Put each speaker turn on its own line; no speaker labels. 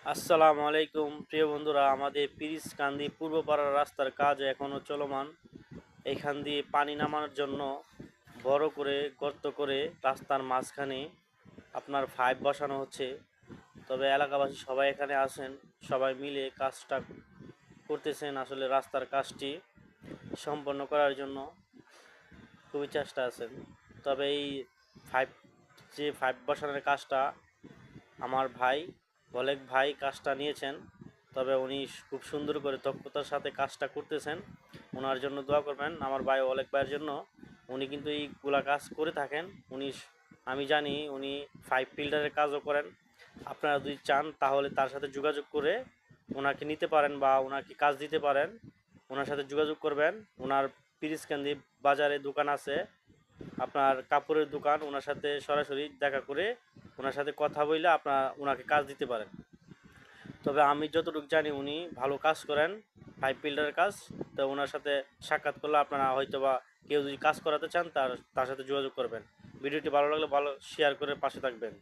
আসসালামু আলাইকুম প্রিয় বন্ধুরা, আমাদের পিরিচকান্দি পূর্বপাড়ার রাস্তার কাজ এখনও চলমান। এখান দিয়ে পানি নামানোর জন্য বড় করে গর্ত করে রাস্তার মাঝখানে আপনার পাইপ বসানো হচ্ছে। তবে এলাকাবাসী সবাই এখানে আসেন, সবাই মিলে কাজটা করতেছেন। আসলে রাস্তার কাজটি সম্পন্ন করার জন্য খুবই চেষ্টা আছেন। তবে এই পাইপ পাইপ বসানোর কাজটা আমার ভাই অলেক ভাই কাজটা নিয়েছেন। তবে উনি খুব সুন্দর করে দক্ষতার সাথে কাজটা করতেছেন। ওনার জন্য দোয়া করবেন, আমার ভাই অলেক ভাইয়ের জন্য। উনি কিন্তু এইগুলা কাজ করে থাকেন। উনি আমি জানি উনি পাইপ ফিল্টারের কাজও করেন। আপনারা যদি চান তাহলে তার সাথে যোগাযোগ করে ওনাকে নিতে পারেন বা ওনাকে কাজ দিতে পারেন। ওনার সাথে যোগাযোগ করবেন। ওনার পিরিচকান্দি বাজারে দোকান আছে, আপনার কাপড়ের দোকান। ওনার সাথে সরাসরি দেখা করে ওনার সাথে কথা বললে আপনার ওনাকে কাজ দিতে পারেন। তবে আমি যতটুকু জানি উনি ভালো কাজ করেন, পাইপ ফিল্টারের কাজ। তো ওনার সাথে সাক্ষাৎ করলে আপনারা হয়তো বা কেউ যদি কাজ করাতে চান তার তার সাথে যোগাযোগ করবেন। ভিডিওটি ভালো লাগলে ভালো শেয়ার করে পাশে থাকবেন।